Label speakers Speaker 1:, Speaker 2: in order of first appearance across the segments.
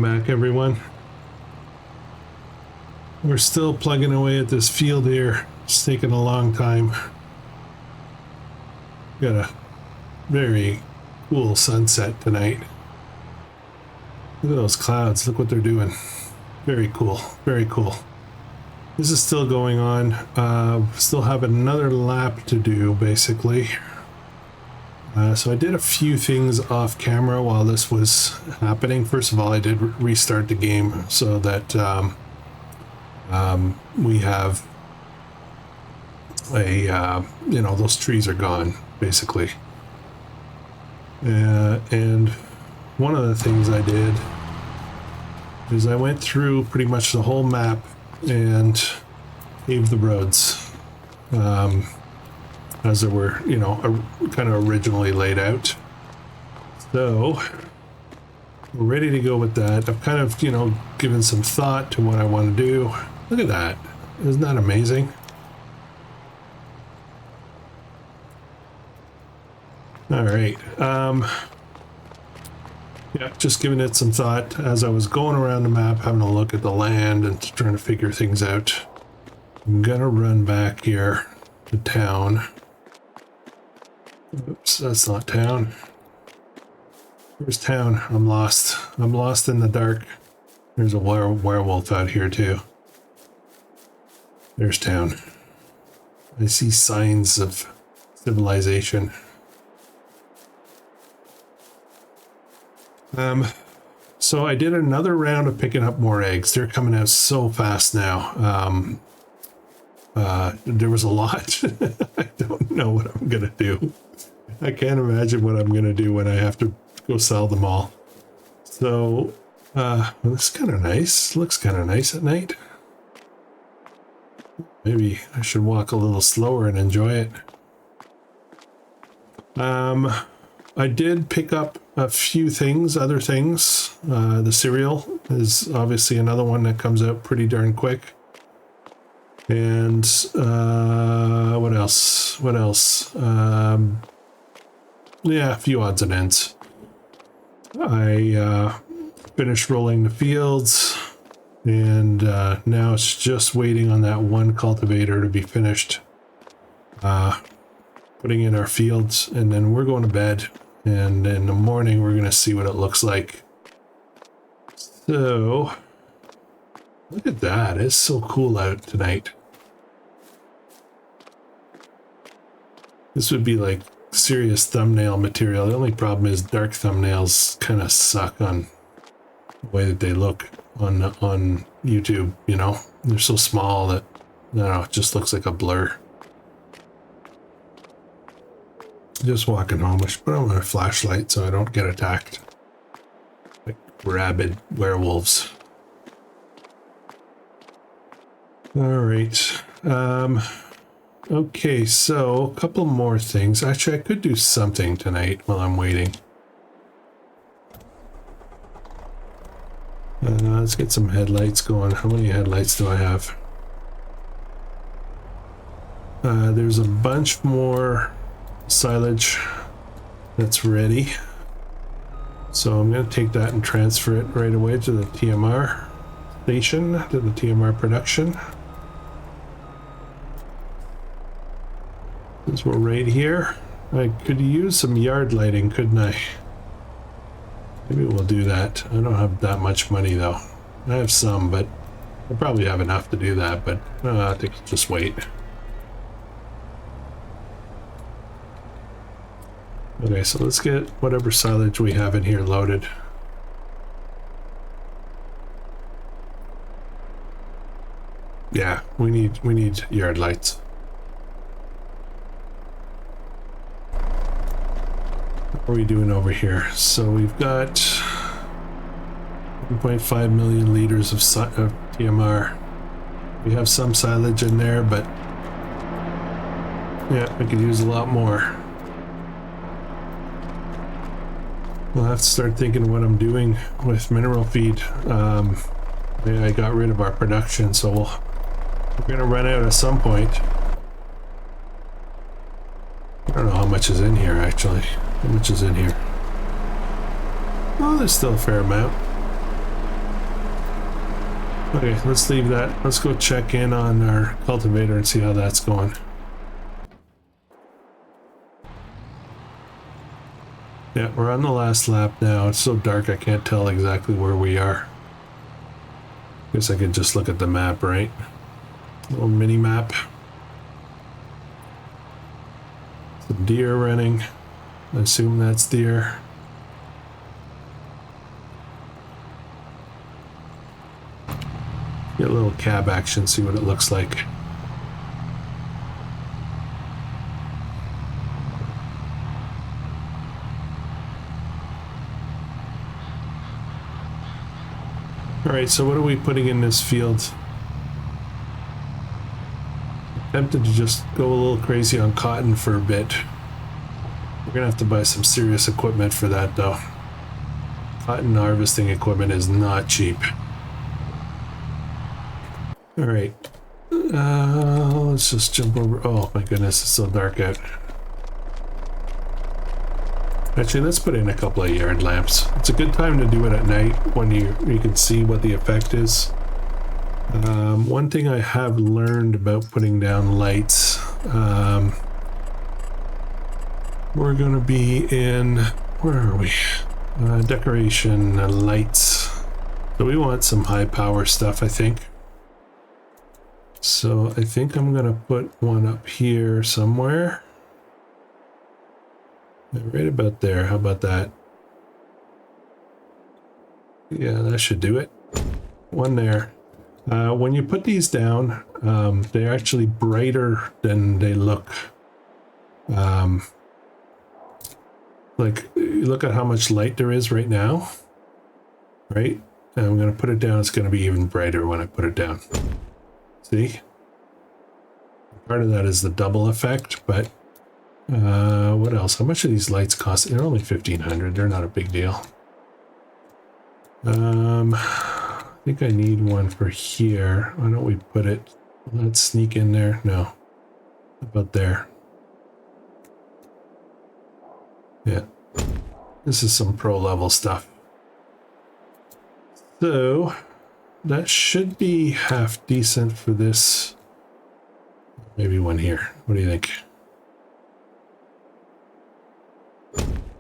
Speaker 1: Welcome back, everyone. We're still plugging away at this field here. It's taking a long time. Got a very cool sunset tonight. Look at those clouds. Look what they're doing. Very cool. Very cool. This is still going on. Still have another lap to do, basically. So I did a few things off camera while this was happening. First of all, I did restart the game so that we have a, you know, those trees are gone, basically. And one of the things I did is I went through pretty much the whole map and paved the roads. As they were, you know, kind of originally laid out. So we're ready to go with that. I've kind of, you know, given some thought to what I want to do. Look at that. Isn't that amazing? All right. Yeah, just giving it some thought as I was going around the map, having a look at the land and trying to figure things out. I'm gonna run back here to town. Oops, that's not town. Where's town? I'm lost. I'm lost in the dark. There's a werewolf out here too. There's town. I see signs of civilization. So I did another round of picking up more eggs. They're coming out so fast now. There was a lot. I don't know what I'm gonna do. I can't imagine what I'm gonna do when I have to go sell them all. So, well, this is kind of nice. Looks kind of nice at night. Maybe I should walk a little slower and enjoy it. I did pick up a few things, other things. The cereal is obviously another one that comes out pretty darn quick. And what else? What else? Yeah, a few odds and ends. I finished rolling the fields, and now it's just waiting on that one cultivator to be finished. Putting in our fields, and then we're going to bed. And in the morning, we're going to see what it looks like. So, look at that. It's so cool out tonight. This would be like serious thumbnail material. The only problem is dark thumbnails kind of suck on the way that they look on YouTube, you know? They're so small that, I don't know, it just looks like a blur. Just walking home. I should put on my flashlight so I don't get attacked like rabid werewolves. All right. Okay, so a couple more things. Actually, I could do something tonight while I'm waiting. Let's get some headlights going. How many headlights do I have? There's a bunch more silage that's ready. So I'm going to take that and transfer it right away to the TMR station, to the TMR production. Since we're right here, I could use some yard lighting, couldn't I? Maybe we'll do that. I don't have that much money though. I have some, but I probably have enough to do that, but I think I'll just wait. Okay, so let's get whatever silage we have in here loaded. Yeah, we need yard lights. What are we doing over here? So we've got 1.5 million liters of TMR. We have some silage in there, but yeah, we could use a lot more. We'll have to start thinking what I'm doing with mineral feed. I got rid of our production, so we're gonna run out at some point. I don't know how much is in here actually. How much is in here? Oh, there's still a fair amount. Okay, let's leave that. Let's go check in on our cultivator and see how that's going. Yeah, we're on the last lap now. It's so dark I can't tell exactly where we are. Guess I could just look at the map, right? Little mini map. Some deer running. I assume that's deer. Get a little cab action, see what it looks like. Alright, so what are we putting in this field? Tempted to just go a little crazy on cotton for a bit. We're gonna have to buy some serious equipment for that though. Cotton harvesting equipment is not cheap. Alright. Let's just jump over. Oh my goodness, it's so dark out. Actually, let's put in a couple of yard lamps. It's a good time to do it at night when you can see what the effect is. One thing I have learned about putting down lights, we're going to be in, where are we? Decoration, lights. So we want some high power stuff, I think. So I think I'm going to put one up here somewhere. Right about there. How about that? Yeah, that should do it. One there. When you put these down, they're actually brighter than they look. Like, you look at how much light there is right now, right? And I'm going to put it down. It's going to be even brighter when I put it down. See? Part of that is the double effect, but what else? How much do these lights cost? They're only 1,500. They're not a big deal. I think I need one for here. Why don't we put it? Let's sneak in there. No. About there. Yeah. This is some pro level stuff. So that should be half decent for this. Maybe one here. What do you think?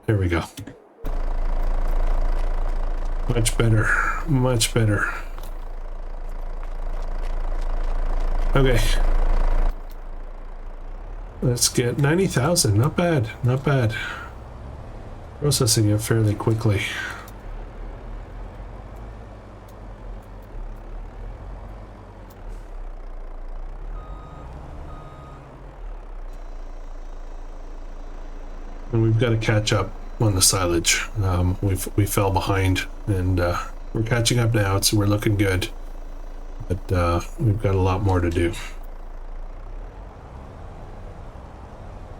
Speaker 1: There we go. Much better. Much better. Okay. Let's get 90,000. Not bad. Not bad. Processing it fairly quickly. And we've got to catch up on the silage. We fell behind, and we're catching up now, so we're looking good. But we've got a lot more to do.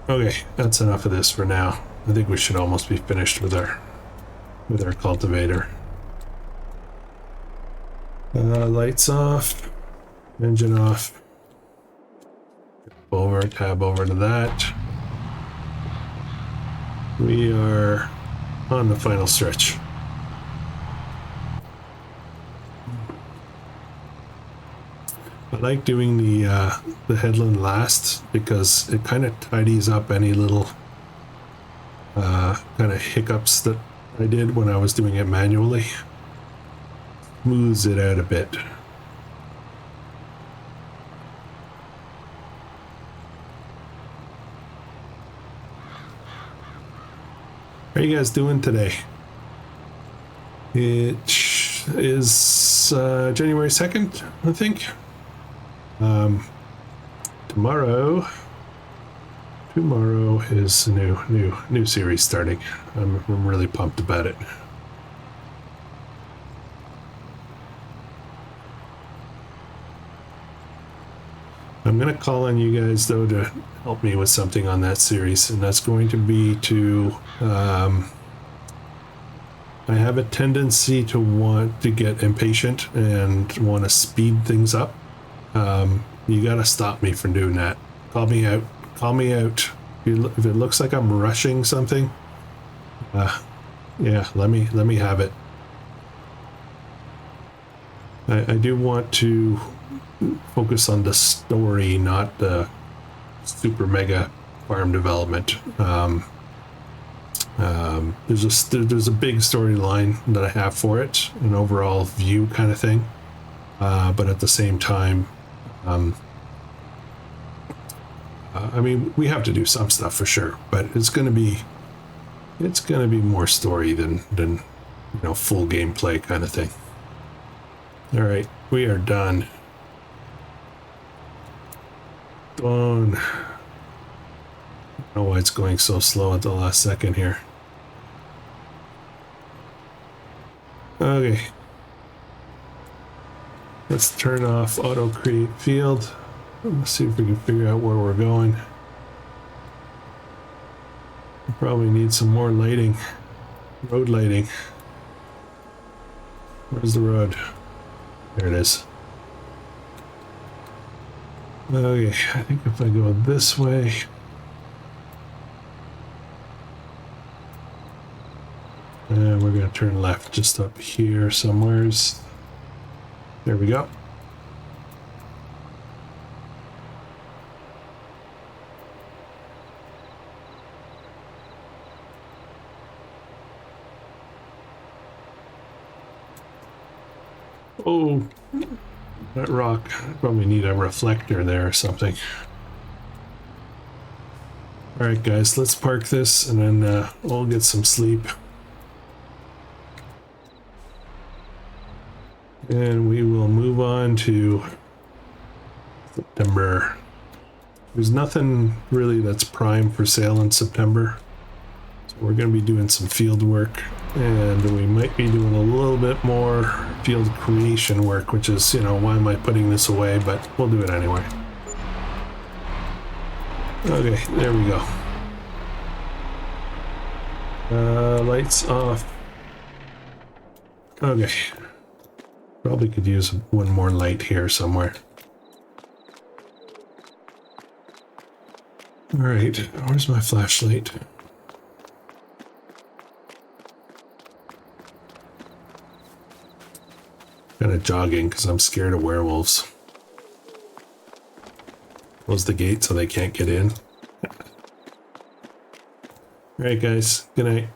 Speaker 1: Okay, that's enough of this for now. I think we should almost be finished with our cultivator. Lights off, engine off. Tab over to that. We are on the final stretch. I like doing the headland last because it kind of tidies up any little kind of hiccups that I did when I was doing it manually. Smooths it out a bit. How are you guys doing today? It is January 2nd, I think. Tomorrow is a new series starting. I'm really pumped about it. I'm gonna call on you guys though to help me with something on that series, and that's going to be to I have a tendency to want to get impatient and want to speed things up. You gotta stop me from doing that. Call me out. Call me out. If it looks like I'm rushing something, yeah, let me have it. I do want to focus on the story, not the super mega farm development. There's a big storyline that I have for it, an overall view kind of thing. But at the same time, I mean, we have to do some stuff for sure, but it's gonna be more story than you know, full gameplay kind of thing. All right, we are done. Done. I don't know why it's going so slow at the last second here. Okay. Let's turn off auto create field. Let's see if we can figure out where we're going. We probably need some more lighting. Road lighting. Where's the road? There it is. Okay, I think if I go this way. And we're going to turn left just up here somewheres. There we go. Oh, that rock. Probably need a reflector there or something. All right, guys, let's park this and then we'll get some sleep. And we will move on to September. There's nothing really that's prime for sale in September. So we're going to be doing some field work, and we might be doing a little bit more field creation work, which is, you know, why am I putting this away? But we'll do it anyway. Okay, there we go. Lights off. Okay. Probably could use one more light here somewhere. All right, where's my flashlight? Kind of jogging because I'm scared of werewolves. Close the gate so they can't get in. All right, guys. Good night.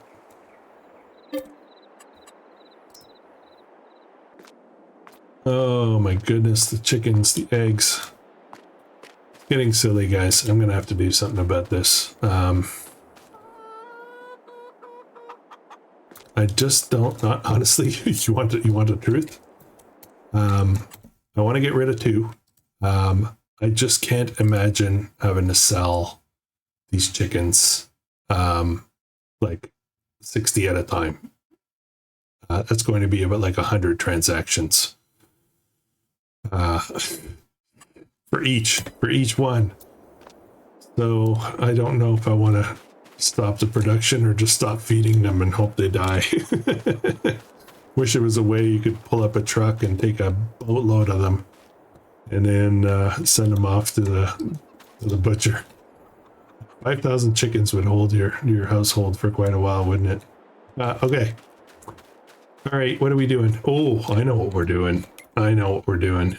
Speaker 1: Oh my goodness, the chickens, the eggs. Getting silly, guys. I'm gonna have to do something about this. I just don't. Not honestly. You want the truth? I want to get rid of 2. I just can't imagine having to sell these chickens, like 60 at a time. That's going to be about like 100 transactions. For each one. So I don't know if I want to stop the production or just stop feeding them and hope they die. Wish there was a way you could pull up a truck and take a boatload of them and then send them off to the butcher. 5,000 chickens would hold your household for quite a while, wouldn't it? Okay. All right, what are we doing? Oh, I know what we're doing.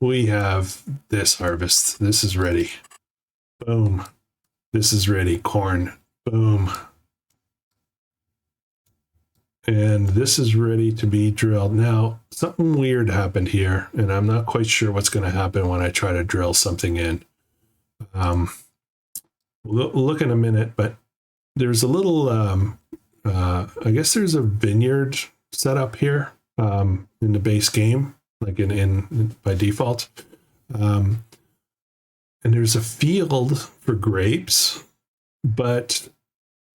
Speaker 1: We have this harvest. This is ready. Boom. This is ready. Corn. Boom. And this is ready to be drilled. Now, something weird happened here, and I'm not quite sure what's going to happen when I try to drill something in. We'll look in a minute, but there's a little, I guess there's a vineyard set up here in the base game, like in by default. And there's a field for grapes, but,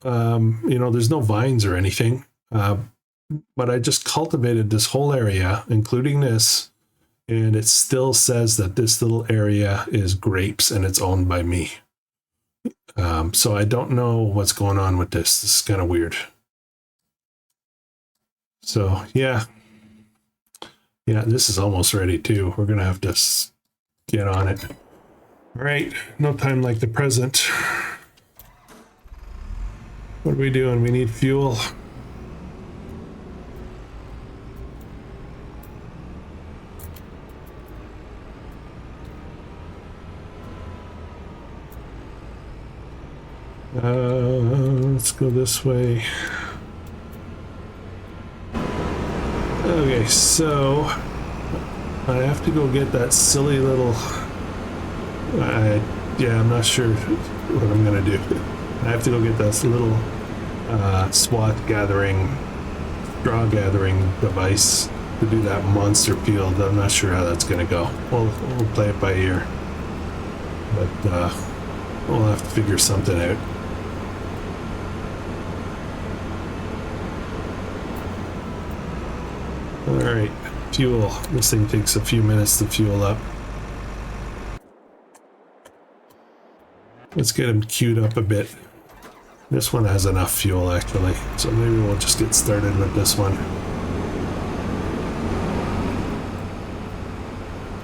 Speaker 1: you know, there's no vines or anything. But I just cultivated this whole area, including this, and it still says that this little area is grapes and it's owned by me. So I don't know what's going on with this. This is kind of weird. So yeah, this is almost ready too. We're gonna have to get on it. All right, no time like the present. What are we doing? We need fuel. Let's go this way. Okay, so I have to go get that silly little... yeah, I'm not sure what I'm gonna do. I have to go get this little swath gathering, straw gathering device to do that monster field. I'm not sure how that's gonna go. We'll play it by ear, but we'll have to figure something out. All right, fuel. This thing takes a few minutes to fuel up. Let's get him queued up a bit. This one has enough fuel actually, so maybe we'll just get started with this one.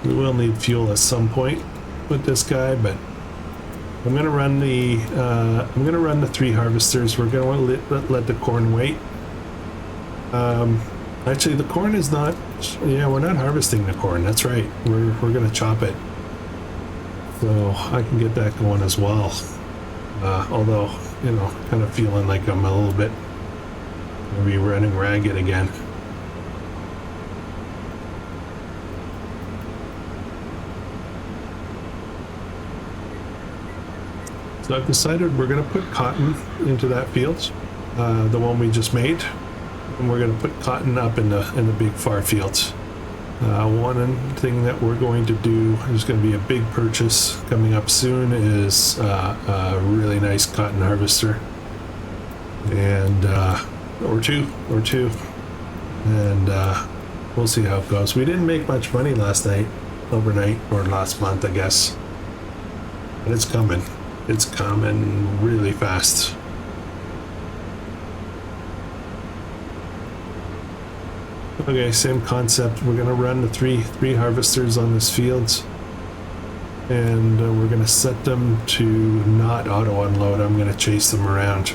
Speaker 1: We will need fuel at some point with this guy, but I'm gonna run the 3 harvesters. We're gonna let the corn wait. Actually, the corn is not. Yeah, we're not harvesting the corn. That's right. We're gonna chop it. So I can get that going as well. Although, you know, kind of feeling like I'm a little bit maybe running ragged again. So I've decided we're going to put cotton into that field, the one we just made, and we're going to put cotton up in the big far fields. One thing that we're going to do, there's going to be a big purchase coming up soon, is a really nice cotton harvester, and or two, and we'll see how it goes. We didn't make much money overnight, or last month, I guess, but it's coming. It's coming really fast. Okay, same concept. We're gonna run the three harvesters on this field, and we're gonna set them to not auto unload. I'm gonna chase them around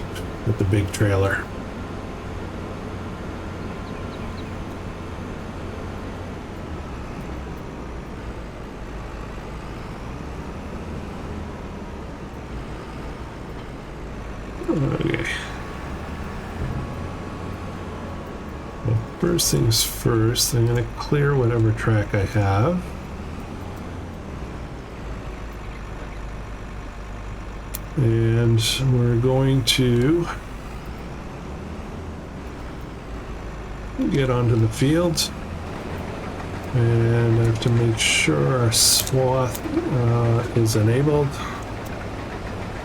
Speaker 1: with the big trailer. Okay. Well, first things first, I'm going to clear whatever track I have. And we're going to get onto the field. And I have to make sure our swath is enabled.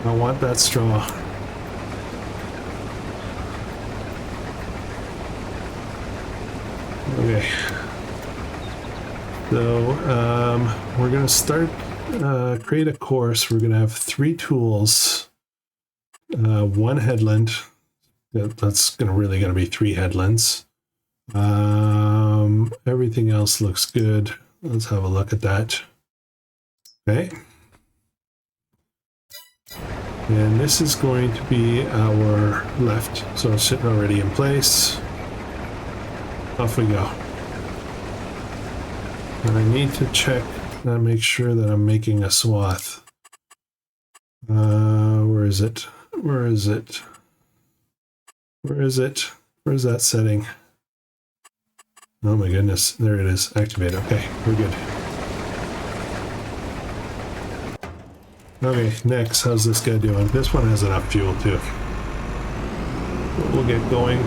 Speaker 1: I want that straw. Okay, so we're going to start, create a course. We're going to have 3 tools, 1 headland. That's really going to be 3 headlands. Everything else looks good. Let's have a look at that. Okay. And this is going to be our left. So it's sitting already in place. Off we go. And I need to check and make sure that I'm making a swath. Where is it? Where is it? Where is it? Where's that setting? Oh my goodness, there it is. Activate. Okay, we're good. Okay, next, how's this guy doing? This one has enough fuel too. We'll get going.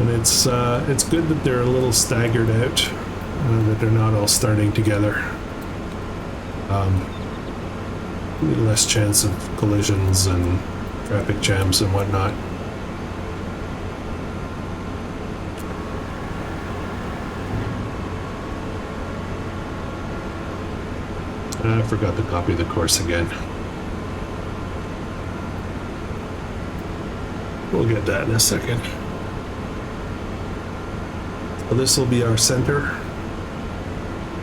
Speaker 1: And it's good that they're a little staggered out, that they're not all starting together. Less chance of collisions and traffic jams and whatnot. I forgot to copy the course again. We'll get that in a second. So this will be our center,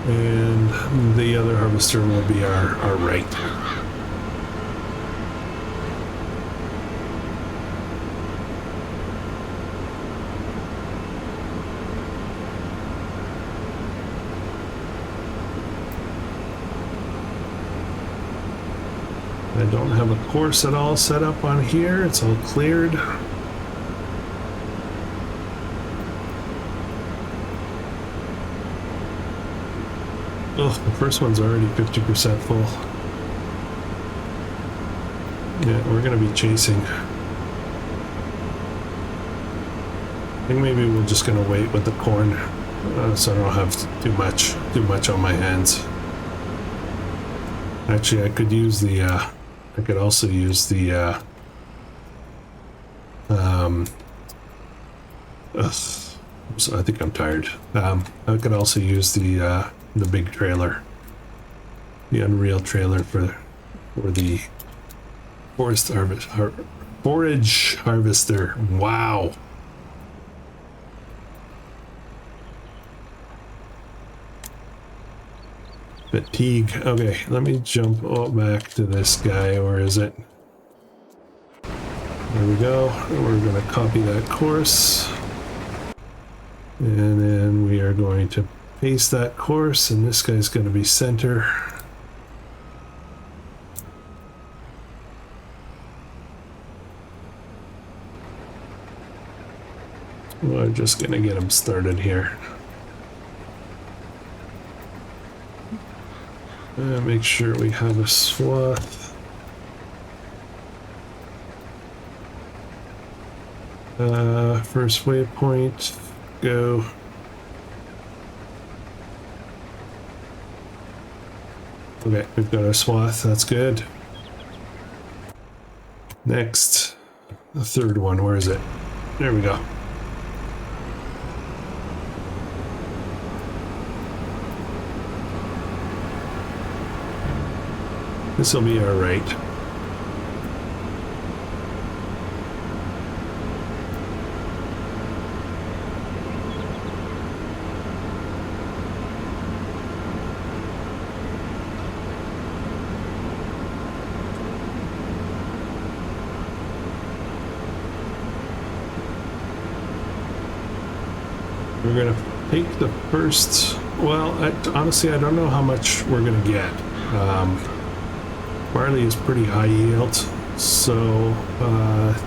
Speaker 1: and the other harvester will be our right. I don't have a course at all set up on here. It's all cleared. Oh, the first one's already 50% full. Yeah, we're gonna be chasing. I think maybe we're just gonna wait with the corn, so I don't have too much on my hands. Actually, I could use the. I could also use the. So I think I'm tired. I could also use the big trailer, the Unreal trailer for the forage harvester. Wow. Fatigue. Okay, let me jump back to this guy, or is it? There we go. We're going to copy that course. And then we are going to paste that course, and this guy's going to be center. We're just going to get him started here. Make sure we have a swath. First waypoint, go. Okay, we've got our swath, that's good. Next, the third one, where is it? There we go. This will be all right. We're gonna take the first. Well, honestly, I don't know how much we're gonna get. Barley is pretty high yield, so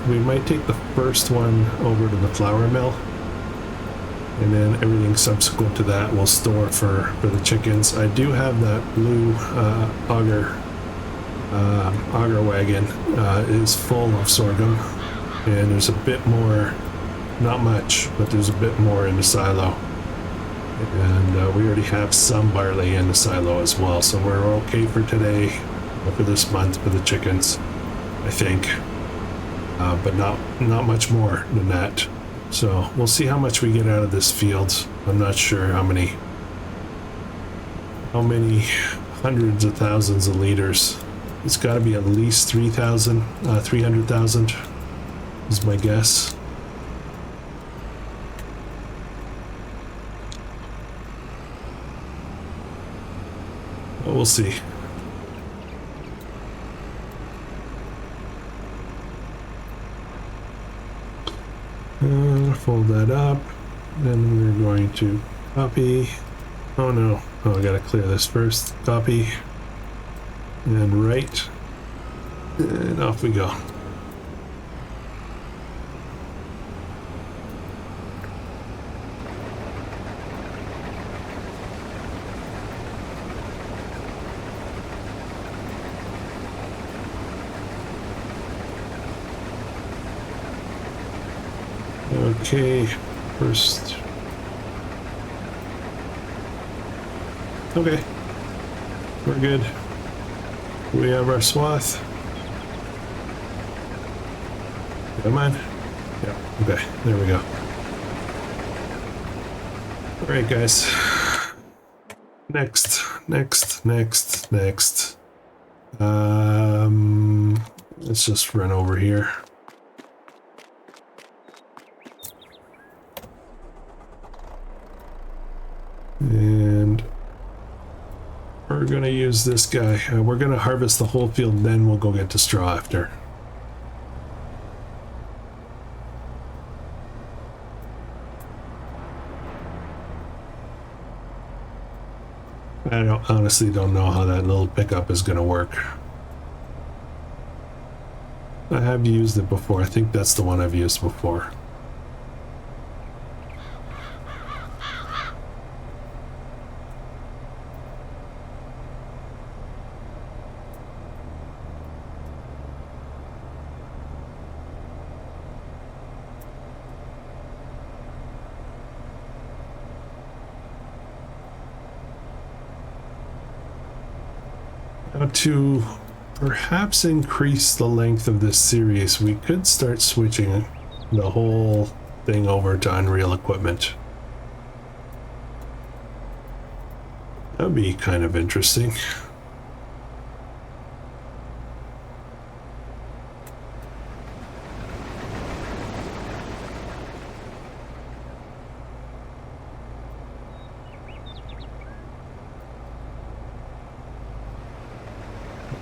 Speaker 1: we might take the first one over to the flour mill, and then everything subsequent to that we'll store for the chickens. I do have that blue auger wagon is full of sorghum, and there's a bit more, not much, but there's a bit more in the silo, and we already have some barley in the silo as well, so we're okay for today. For this month for the chickens, I think, but not much more than that. So we'll see how much we get out of this field. I'm not sure how many hundreds of thousands of liters. It's got to be at least 300,000 is my guess. But we'll see. Fold that up, then we're going to copy. Oh no, I gotta clear this first. Copy and write, and off we go. Okay, first. Okay, we're good. We have our swath. Come on. Yeah, okay, there we go. All right, guys. Next. Let's just run over here. And we're going to use this guy. We're going to harvest the whole field, then we'll go get the straw after. I honestly don't know how that little pickup is going to work. I have used it before. I think that's the one I've used before. Now to perhaps increase the length of this series, we could start switching the whole thing over to Unreal equipment. That'd be kind of interesting.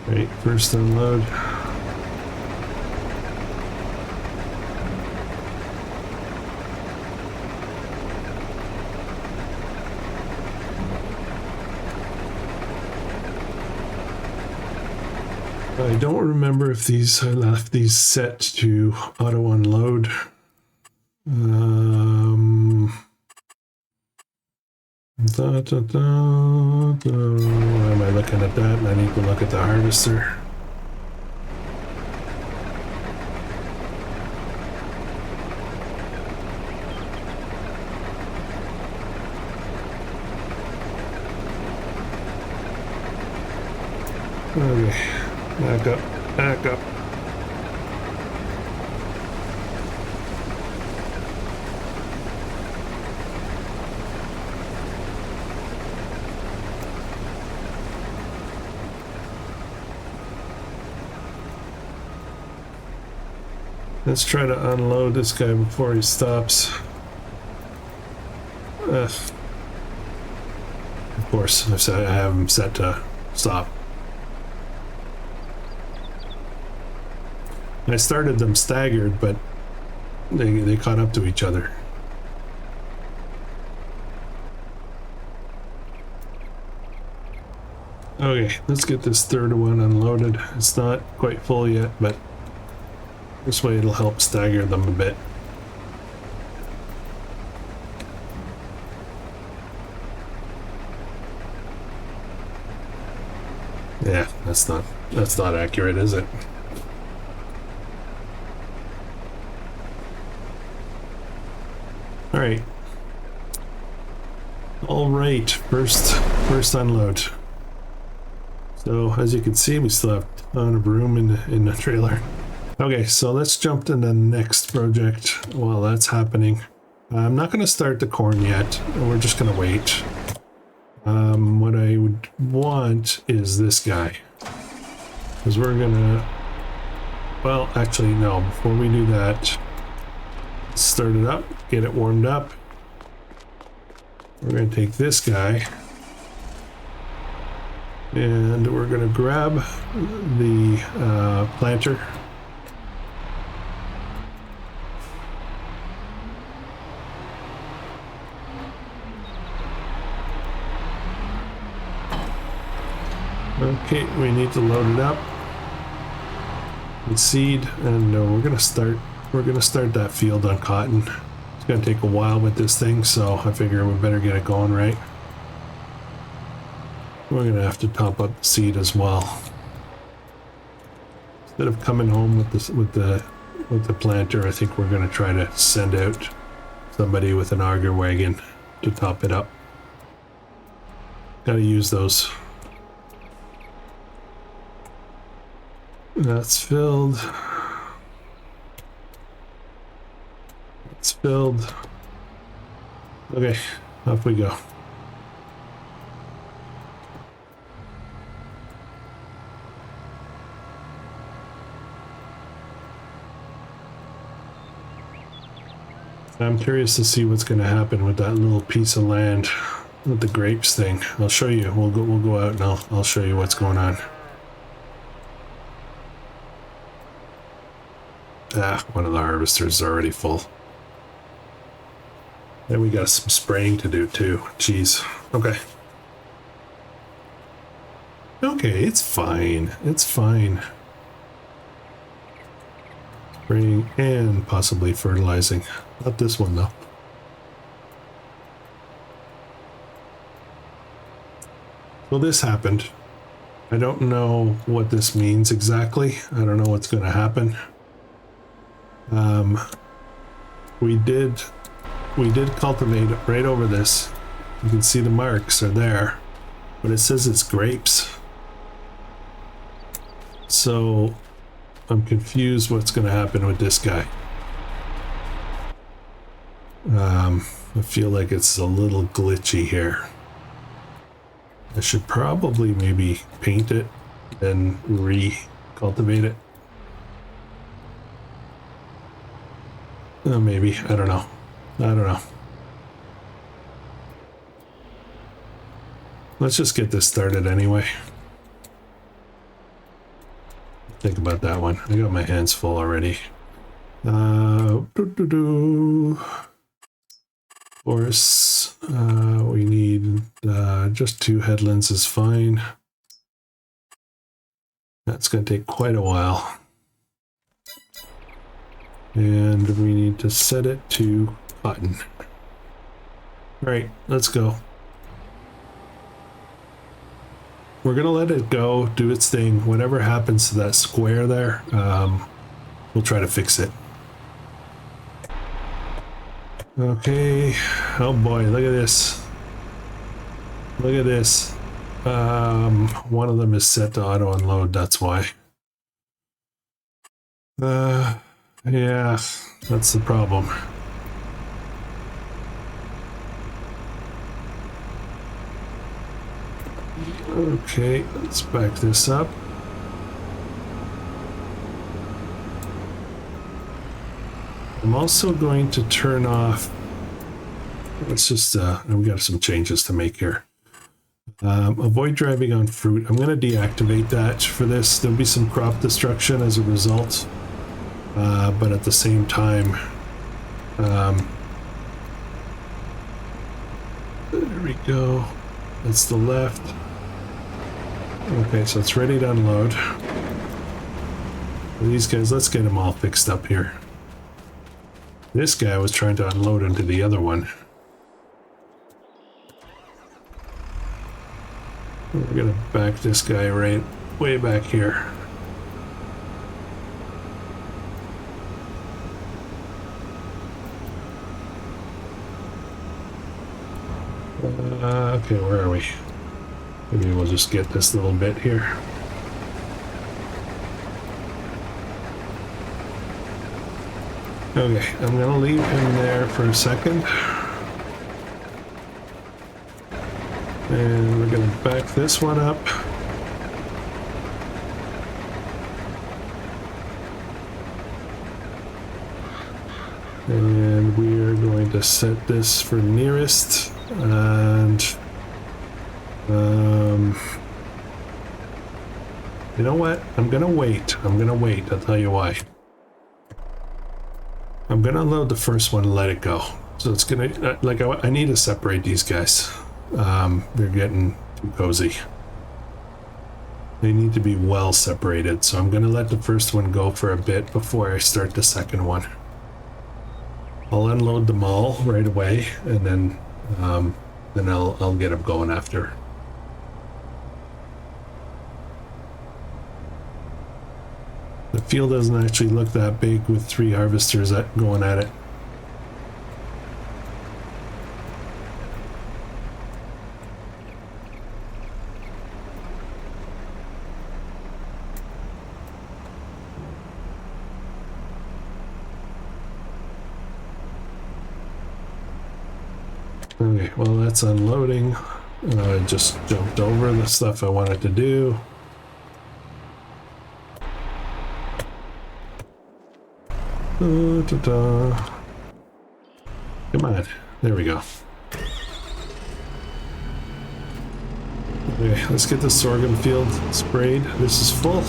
Speaker 1: Right, first unload. I don't remember if I left these set to auto unload. Why am I looking at that? I need to look at the harvester. Okay, back up, back up. Let's try to unload this guy before he stops. Of course, I have him set to stop. I started them staggered, but they caught up to each other. Okay, let's get this third one unloaded. It's not quite full yet, but this way it'll help stagger them a bit. Yeah, that's not accurate, is it? All right. All right, first unload. So as you can see, we still have a ton of room in the trailer. Okay, so let's jump to the next project while that's happening. I'm not going to start the corn yet. We're just going to wait. What I would want is this guy. Because we're going to... Well, actually, no. Before we do that, start it up, get it warmed up. We're going to take this guy. And we're going to grab the planter. Okay, we need to load it up with seed, and we're gonna start that field on cotton. It's gonna take a while with this thing, so I figure we better get it going right. We're gonna have to top up the seed as well. Instead of coming home with the planter, I think we're gonna try to send out somebody with an auger wagon to top it up. Gotta use those. That's filled. It's filled. Okay, off we go. I'm curious to see what's going to happen with that little piece of land with the grapes thing. I'll show you. We'll go out and I'll show you what's going on. One of the harvesters is already full. And we got some spraying to do too. Jeez. Okay. Okay, it's fine. It's fine. Spraying and possibly fertilizing. Not this one though. Well, this happened. I don't know what this means exactly. I don't know what's going to happen. We did cultivate it right over this. You can see the marks are there, but it says it's grapes. So I'm confused what's going to happen with this guy. I feel like it's a little glitchy here. I should probably maybe paint it and re-cultivate it. Maybe, I don't know. I don't know. Let's just get this started anyway. Think about that one. I got my hands full already. Forests. We need just 2 headlands is fine. That's going to take quite a while. And we need to set it to cotton. All right, let's go. We're going to let it go, do its thing. Whatever happens to that square there, we'll try to fix it. Okay. Oh boy, look at this. Look at this. One of them is set to auto unload, that's why. Yeah, that's the problem. Okay, let's back this up. I'm also going to turn off, let's just, we got some changes to make here. Avoid driving on fruit. I'm going to deactivate that for this. There'll be some crop destruction as a result. But at the same time, there we go. That's the left. Okay, so it's ready to unload. These guys, let's get them all fixed up here. This guy was trying to unload into the other one. We're gonna back this guy right way back here. Okay, where are we? Maybe we'll just get this little bit here. Okay, I'm gonna leave him there for a second. And we're gonna back this one up. And we are going to set this for nearest. And you know what? I'm gonna wait. I'll tell you why. I'm gonna unload the first one and let it go. So it's gonna, like, I need to separate these guys. They're getting too cozy. They need to be well separated. So I'm gonna let the first one go for a bit before I start the second one. I'll unload them all right away, and then I'll get them going after. The field doesn't actually look that big with 3 harvesters going at it. Okay, well, that's unloading. I just jumped over the stuff I wanted to do. Come on, there we go. Okay, let's get the sorghum field sprayed. This is full.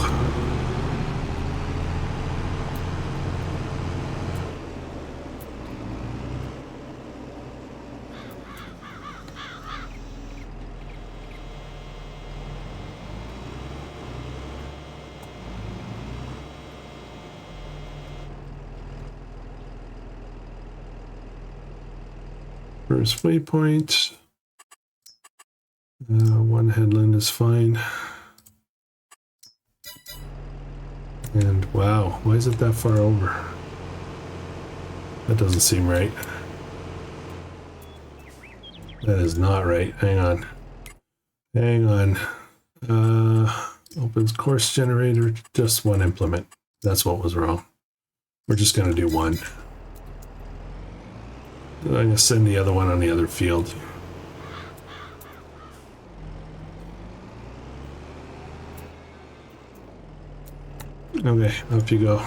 Speaker 1: First waypoint. One headland is fine. And wow, why is it that far over? That doesn't seem right. That is not right. Hang on. Hang on. Opens course generator, just one implement. That's what was wrong. We're just going to do one. I'm going to send the other one on the other field. Okay, off you go.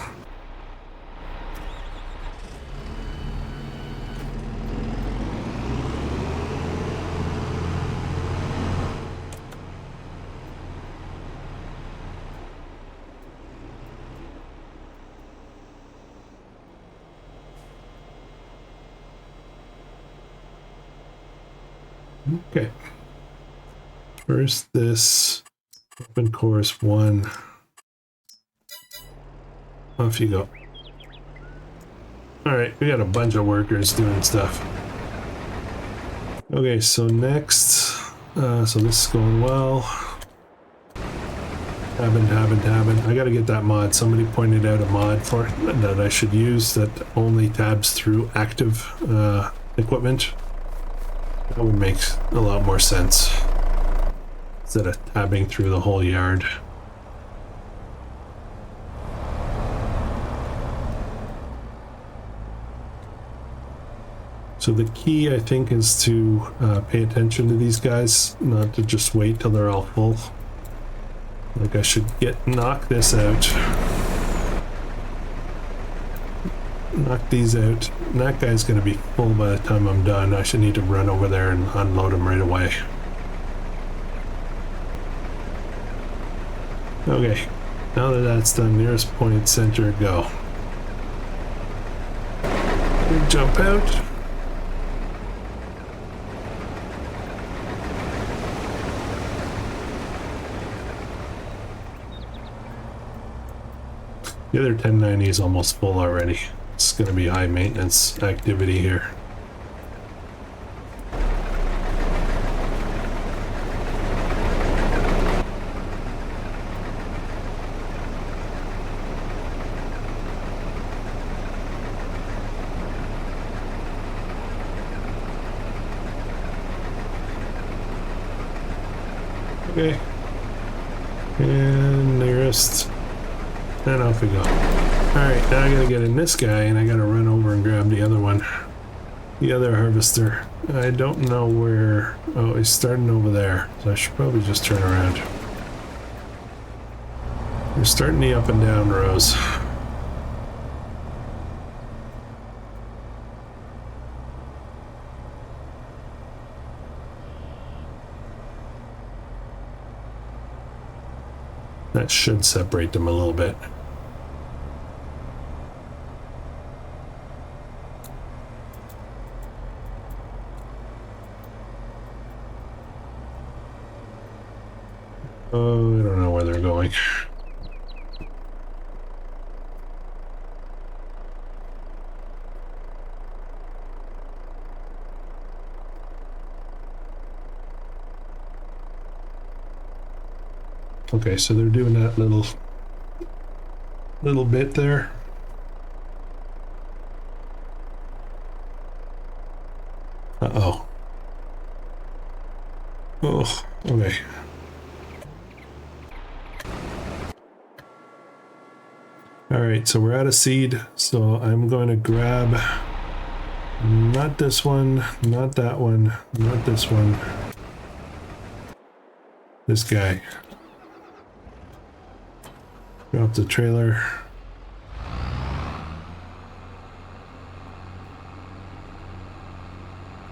Speaker 1: Okay. First this open course 1. Off you go. Alright, we got a bunch of workers doing stuff. Okay, so next, so this is going well. Tabbing. I gotta get that mod. Somebody pointed out a mod for it that I should use that only tabs through active equipment. That would make a lot more sense instead of tabbing through the whole yard. So the key, I think, is to pay attention to these guys, not to just wait till they're all full. Like I should knock this out. Knock these out. And that guy's going to be full by the time I'm done. I should need to run over there and unload him right away. Okay, now that that's done, nearest point, center, go. Jump out. The other 1090 is almost full already. It's going to be high maintenance activity here. Okay. And nearest. And off we go. Alright, now I gotta get in this guy and I gotta run over and grab the other one. The other harvester. I don't know where... Oh, he's starting over there. So I should probably just turn around. We're starting the up and down rows. That should separate them a little bit. Oh, I don't know where they're going. Okay, so they're doing that little bit there. Uh-oh. Oh, okay. Alright, so we're out of seed, so I'm going to grab not this one, not that one, not this one. This guy. Drop the trailer.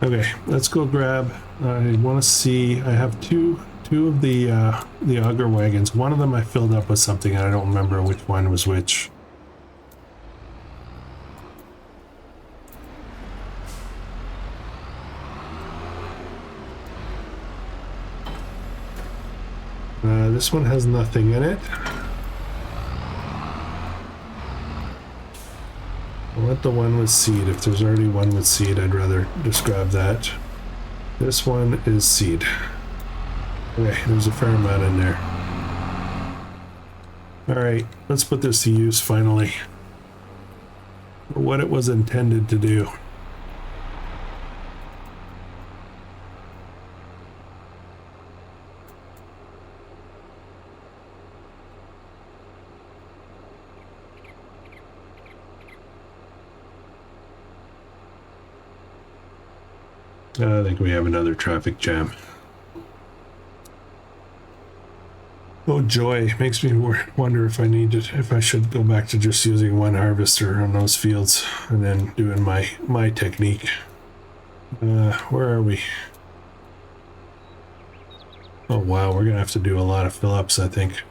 Speaker 1: Okay, let's go grab. I want to see. I have two of the auger wagons. One of them I filled up with something, and I don't remember which one was which. This one has nothing in it. I want the one with seed. If there's already one with seed, I'd rather just grab that. This one is seed. Okay, there's a fair amount in there. Alright, let's put this to use finally. For what it was intended to do. I think we have another traffic jam. Oh joy, makes me wonder if if I should go back to just using one harvester on those fields and then doing my technique. Where are we? Oh wow, we're gonna have to do a lot of fill-ups, I think.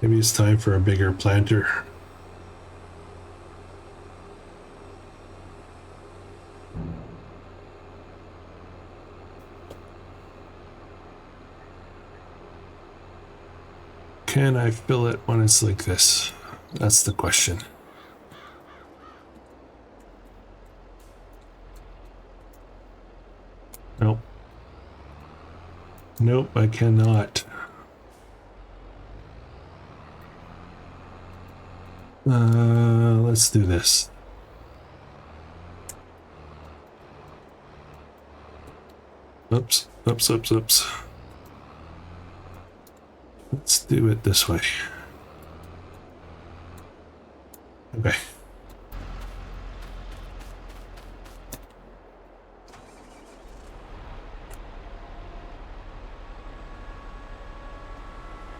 Speaker 1: Maybe it's time for a bigger planter. Can I fill it when it's like this? That's the question. Nope. Nope, I cannot. Let's do this. Oops, oops, oops, oops. Let's do it this way. Okay.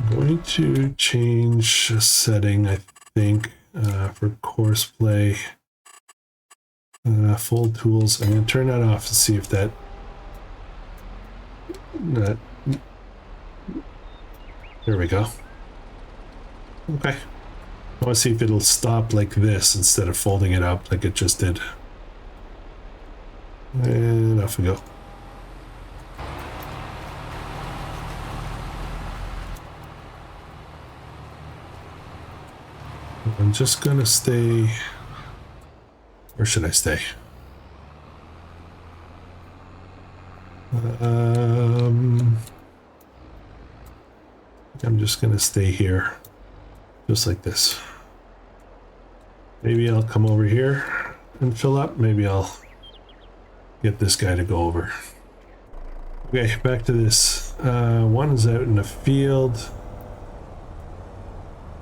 Speaker 1: I'm going to change a setting, I think, for course play. Full tools. I'm going to turn that off to see if that there we go. Okay. I want to see if it'll stop like this instead of folding it up like it just did. And off we go. I'm just gonna stay. Where should I stay? I'm just gonna stay here, just like this. Maybe I'll come over here and fill up. Maybe I'll get this guy to go over. Okay, back to this. One is out in the field.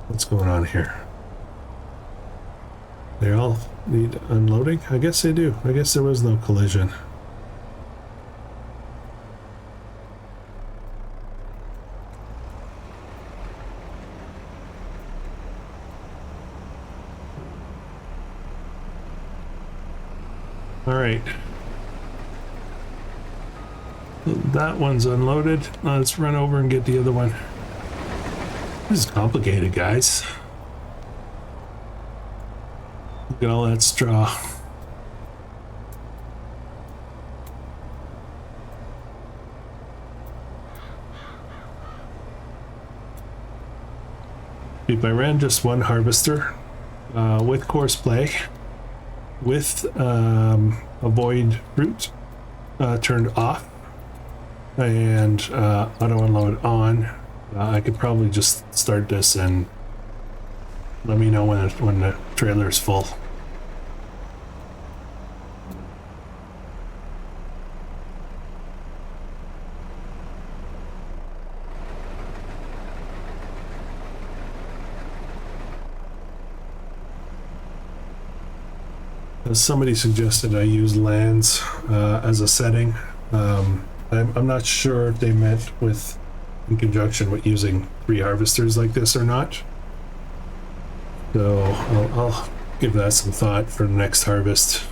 Speaker 1: What's going on here? They all need unloading? I guess they do. I guess there was no collision. All right. That one's unloaded. Let's run over and get the other one. This is complicated, guys. Look at all that straw. If I ran just one harvester with course play, with avoid route turned off and auto unload on, I could probably just start this and let me know when the trailer is full. As somebody suggested, I use lands as a setting. I'm not sure if they meant with in conjunction with using 3 harvesters like this or not. So I'll give that some thought for the next harvest.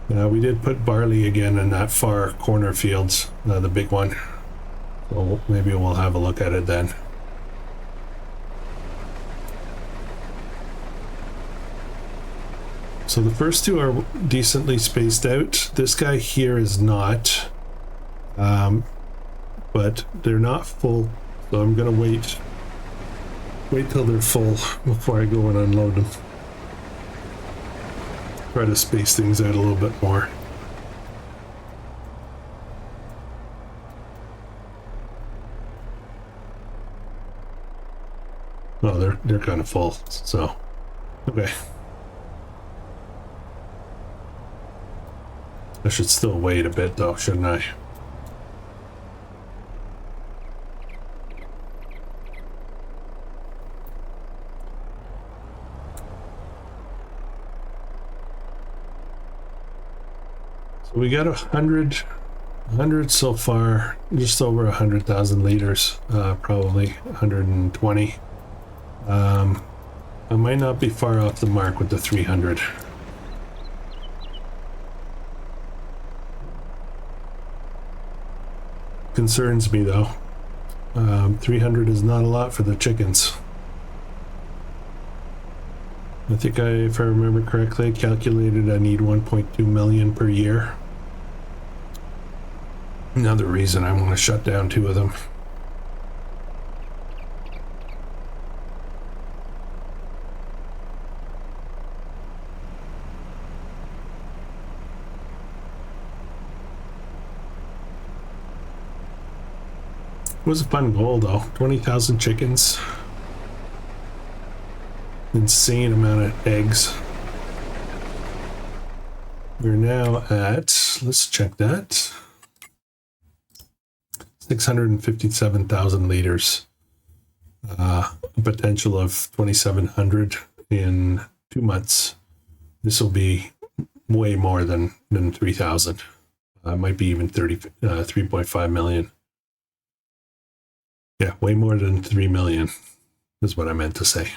Speaker 1: We did put barley again in that far corner field, the big one. So maybe we'll have a look at it then. So the first two are decently spaced out. This guy here is not, but they're not full. So I'm gonna wait till they're full before I go and unload them. try to space things out a little bit more. Oh, they're kind of full, so okay. I should still wait a bit though, shouldn't I? So we got 100 so far, just over 100,000 liters, probably 120. I might not be far off the mark with the 300. Concerns me though. 300 is not a lot for the chickens. I think if I remember correctly, I calculated I need 1.2 million per year. Another reason I want to shut down 2 of them. It was a fun goal though. 20,000 chickens. Insane amount of eggs. We're now at, let's check that, 657,000 liters. A potential of 2,700 in 2 months. This will be way more than 3,000. Might be even 3.5 million. Yeah, way more than 3 million is what I meant to say.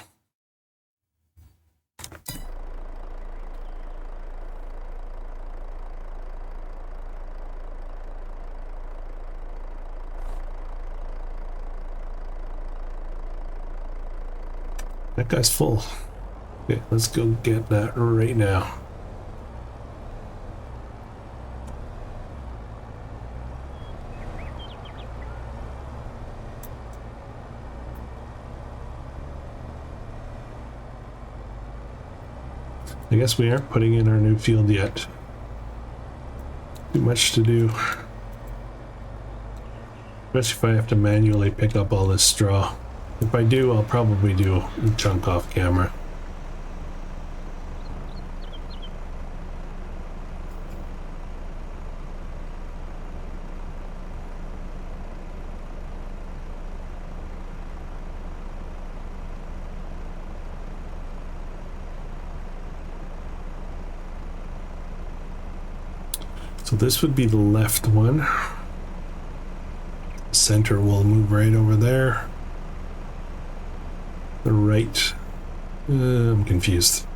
Speaker 1: That guy's full. Okay, let's go get that right now. I guess we aren't putting in our new field yet. Too much to do. Especially if I have to manually pick up all this straw. If I do, I'll probably do a chunk off camera. So this would be the left one. Center will move right over there. The right, I'm confused.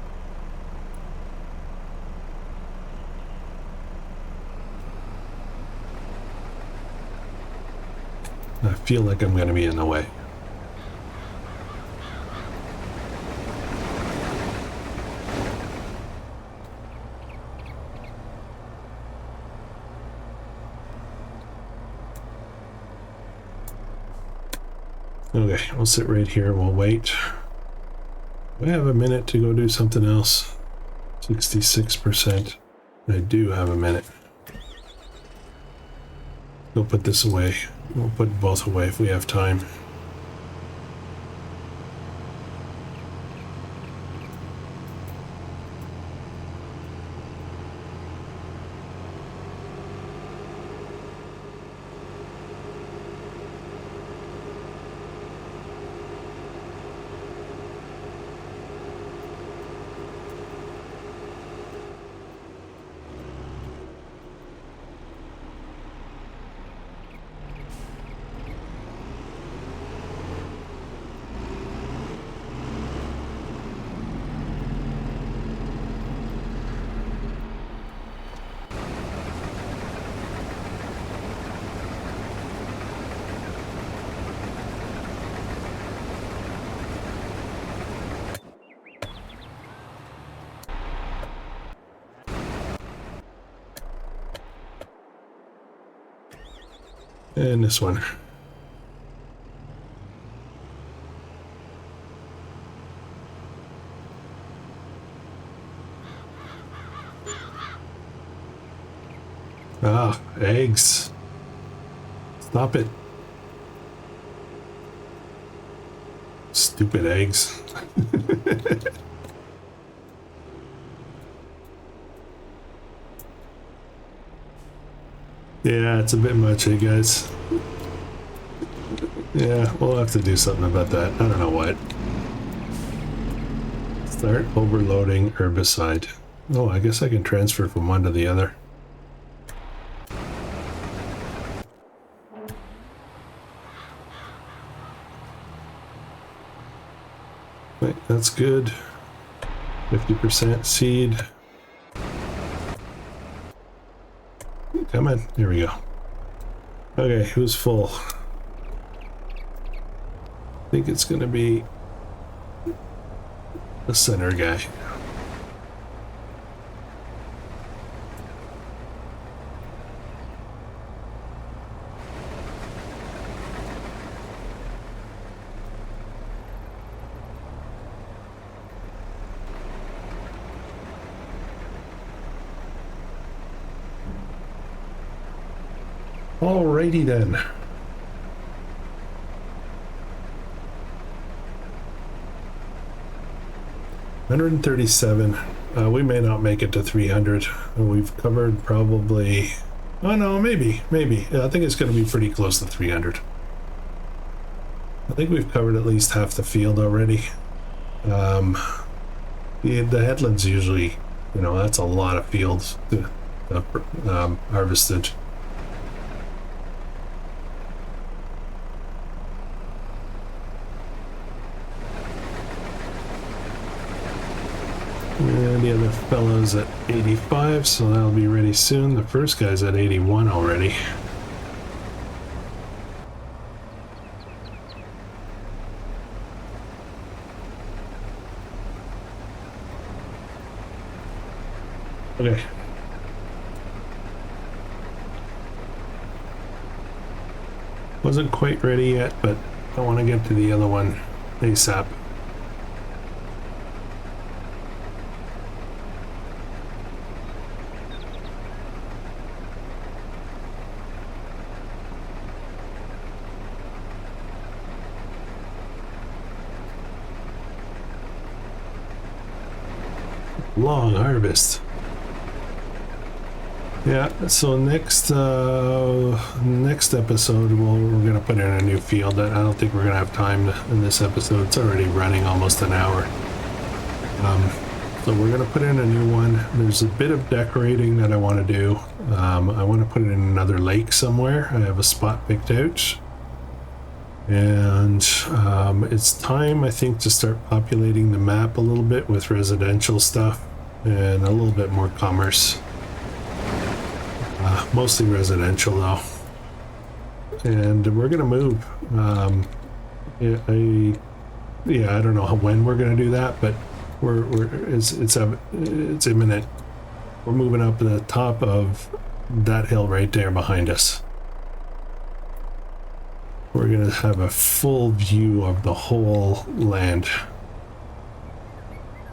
Speaker 1: I feel like I'm going to be in the way. Okay, we'll sit right here. We'll wait. I have a minute to go do something else. 66%. I do have a minute. We'll put this away. We'll put both away if we have time. And this one. Ah, eggs. Stop it. Stupid eggs. Yeah, it's a bit much, eh, guys? Yeah, we'll have to do something about that. I don't know what. Start overloading herbicide. Oh, I guess I can transfer from one to the other. Right, that's good. 50% seed. Come on, here we go. Okay, who's full? I think it's gonna be the center guy. Alrighty then. $137. We may not make it to 300. We've covered probably. Oh no, maybe. Yeah, I think it's going to be pretty close to 300. I think we've covered at least half the field already. The headlands usually, you know, that's a lot of fields harvested. And the other fellow's at 85, so that'll be ready soon. The first guy's at 81 already. Okay. Wasn't quite ready yet, but I want to get to the other one ASAP. Long harvest. Yeah, so next episode we're gonna put in a new field. I don't think we're gonna have time in this episode. It's already running almost an hour. So we're gonna put in a new one. There's a bit of decorating that I want to do. I want to put it in another lake somewhere. I have a spot picked out. And it's time, I think, to start populating the map a little bit with residential stuff and a little bit more commerce. Mostly residential though. And we're gonna move. I don't know when we're gonna do that, but it's imminent. We're moving up to the top of that hill right there behind us. We're gonna have a full view of the whole land.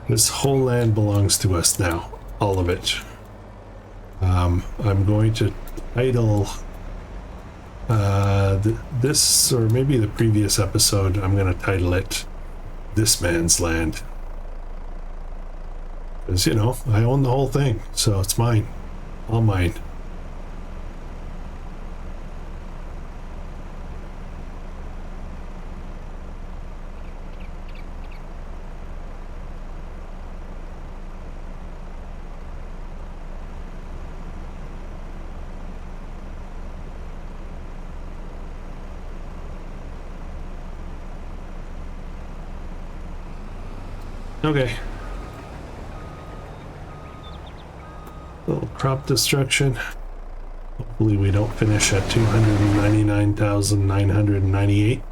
Speaker 1: This whole land belongs to us now, all of it. I'm going to title this, or maybe the previous episode, I'm going to title it This Man's Land. Because, you know, I own the whole thing, so it's mine. All mine. Okay. Little crop destruction. Hopefully we don't finish at 299,998.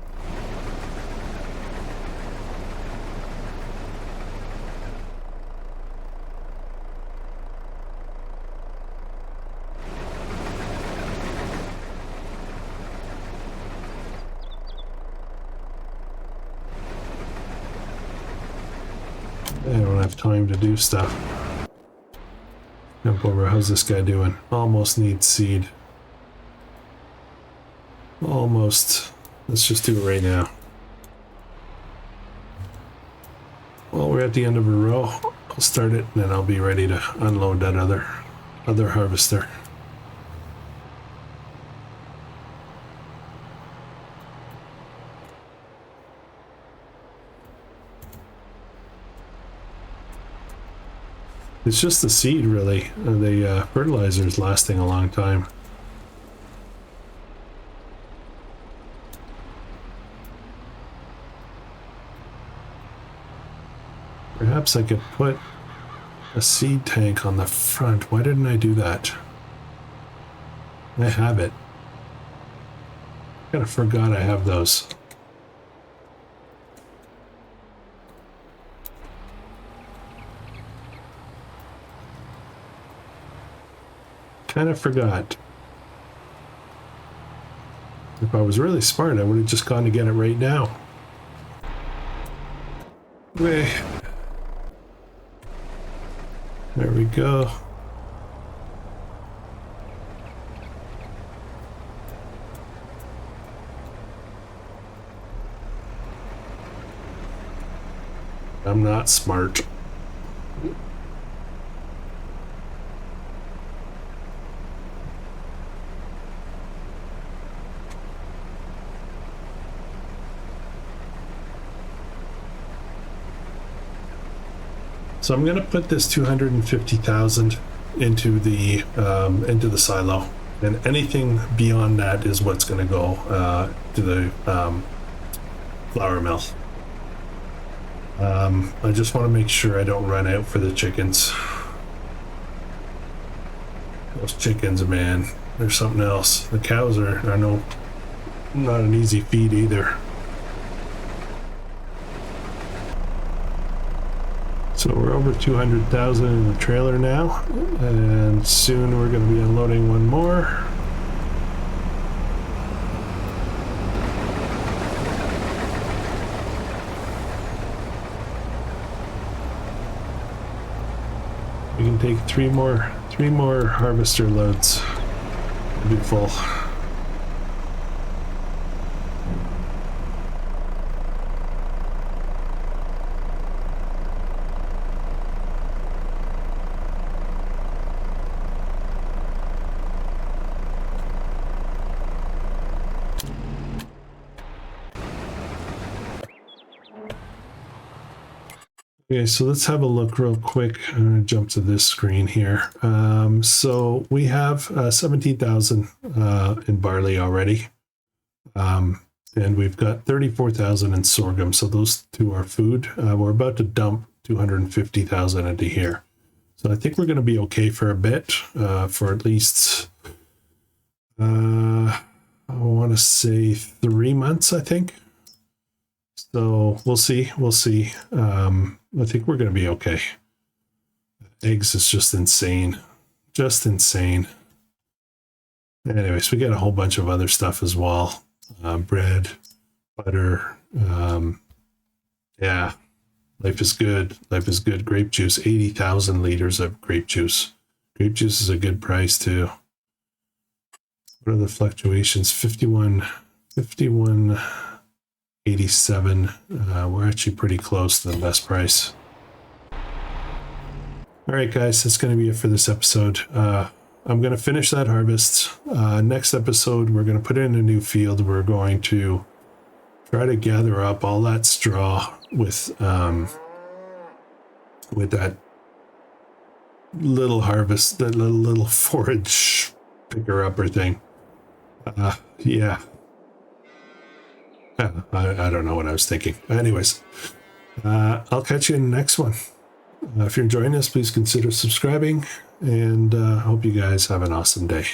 Speaker 1: I don't have time to do stuff. Jump over. How's this guy doing? Almost needs seed. Almost. Let's just do it right now. Well, we're at the end of a row. I'll start it and then I'll be ready to unload that other harvester. It's just the seed, really. The fertilizer is lasting a long time. Perhaps I could put a seed tank on the front. Why didn't I do that? I have it. Kind of forgot I have those. Kind of forgot. If I was really smart, I would have just gone to get it right now. There we go. I'm not smart. So I'm going to put this 250,000 into the silo, and anything beyond that is what's going to go to the flour mill. I just want to make sure I don't run out for the chickens. Those chickens, man, they're something else. The cows are not an easy feed either. So we're over 200,000 in the trailer now, and soon we're going to be unloading one more. We can take three more harvester loads. It'll be full. Okay, so let's have a look real quick. I'm going to jump to this screen here. So we have 17,000 in barley already. And we've got 34,000 in sorghum. So those two are food. We're about to dump 250,000 into here. So I think we're going to be okay for a bit, for at least, I want to say 3 months, I think. So we'll see. I think we're going to be okay. Eggs is just insane. Just insane. Anyways, we got a whole bunch of other stuff as well. Bread, butter. Yeah, life is good. Life is good. Grape juice, 80,000 liters of grape juice. Grape juice is a good price too. What are the fluctuations? 51.87. We're actually pretty close to the best price. All right, guys, that's going to be it for this episode. I'm going to finish that harvest. Next episode, we're going to put in a new field. We're going to try to gather up all that straw with that little harvest, that little forage picker-upper thing. Yeah. I don't know what I was thinking. Anyways, I'll catch you in the next one. If you're enjoying this, please consider subscribing, and I hope you guys have an awesome day.